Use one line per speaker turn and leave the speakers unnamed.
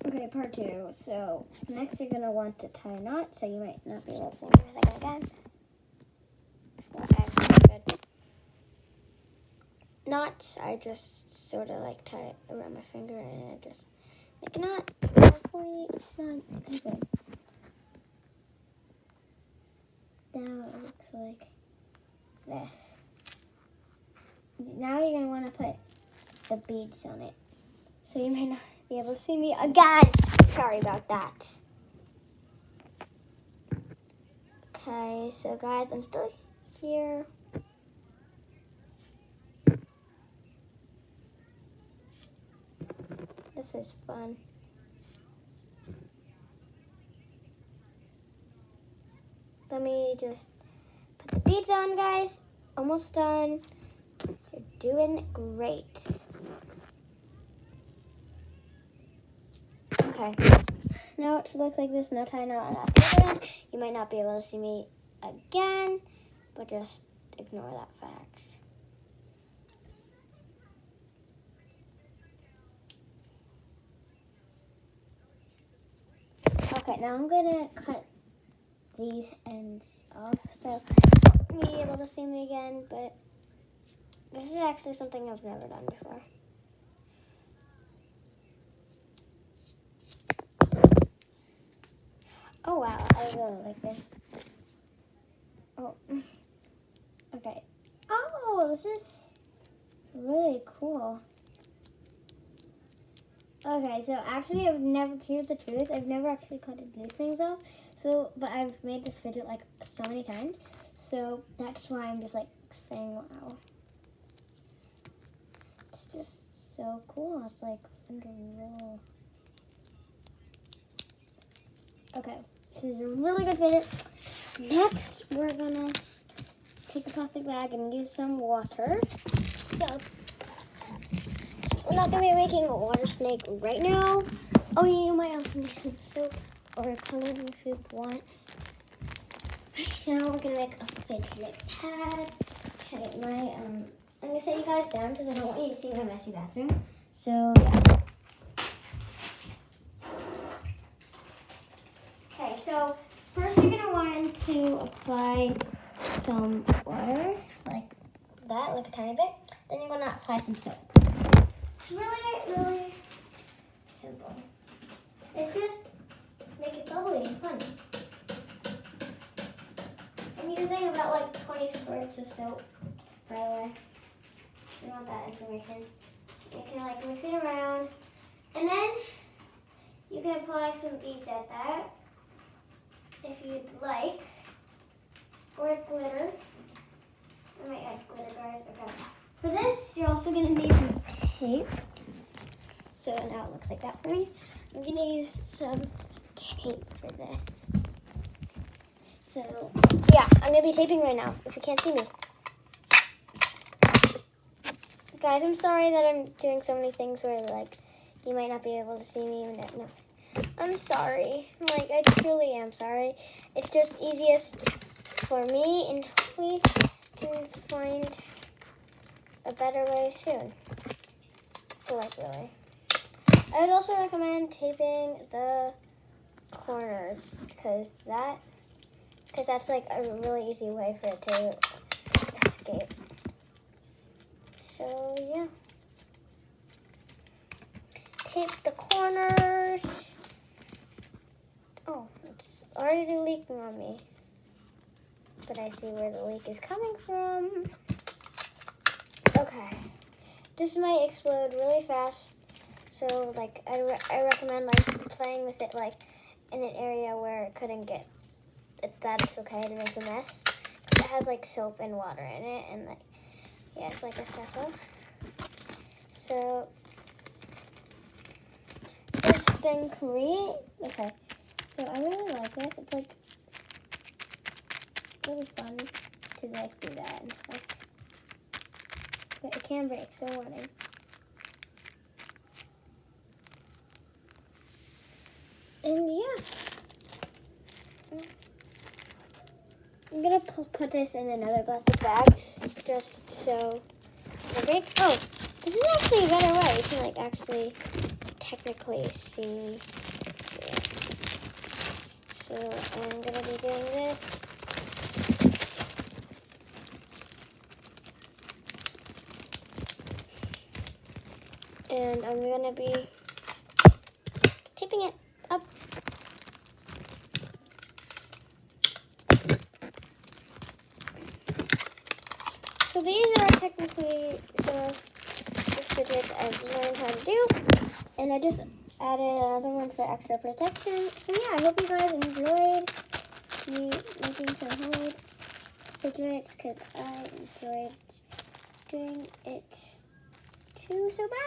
Okay, part 2. So next you're gonna want to tie a knot, so you might not be able to see me for a second again. Okay, good. Knots, I just sort of like tie it around my finger and I just make a knot. Hopefully it's not okay. Now it looks like this. Now you're gonna want to put the beads on it, so you may not be able to see me again. Sorry about that. Okay, so guys, I'm still here. This is fun. Let me just put the beads on, guys. Almost done. You're doing great. Okay. Now it looks like this. No tie knot on the other end. You might not be able to see me again, but just ignore that fact. Okay, now I'm gonna cut these ends off so you won't be able to see me again, but this is actually something I've never done before. Oh wow, I really like this. Oh, okay. Oh, this is really cool. Okay, so actually here's the truth, I've never actually cut these things off. So, but I've made this fidget like so many times. So that's why I'm just like saying wow. It's just so cool. It's like unreal. Okay, this is a really good fidget. Next, we're gonna take the plastic bag and use some water. So, we're not gonna be making a water snake right now. Oh, you might also need some soap or a color if you want. Right now, we're gonna make a fidget pad. Okay, I'm gonna set you guys down because I don't want you to see my messy bathroom. So, yeah. Okay, so first you're gonna want to apply some water, like that, like a tiny bit. Then you're gonna apply some soap. It's really, really simple. It's just make it bubbly and fun. I'm using about like 20 squirts of soap, by the way. You want that information. You can like mix it around. And then you can apply some beads at that, if you'd like. Or glitter. I might add glitter, guys. Okay. For this, you're also going to need some tape. So now it looks like that for me. I'm going to use some tape for this. So, yeah, I'm going to be taping right now, if you can't see me. Guys, I'm sorry that I'm doing so many things where, like, you might not be able to see me. No. I'm sorry. Like, I truly am sorry. It's just easiest for me, and hopefully can find a better way soon. So, like, really. I would also recommend taping the corners, because that's, like, a really easy way for it to escape. So, yeah. Tape the corners. Oh, it's already leaking on me. But I see where the leak is coming from. Okay. This might explode really fast. So, like, I recommend, like, playing with it, like, in an area where it couldn't get, that it's okay to make a mess. It has, like, soap and water in it. And, like, yeah, it's like a espresso. So, this thing creates, okay. So I really like this. It's like really fun to like do that and stuff. But it can break, so warning. And yeah. I'm gonna put this in another plastic bag just so it doesn't break. Oh, this is actually a better way. You can like actually technically see it. So I'm gonna be doing this. And I'm gonna be tipping it up. So these are technically some of the fidgets I've learned how to do. And I just added another one for extra protection. So yeah, I hope you guys enjoyed me making some homemade fidgets because I enjoyed doing it too. So bye!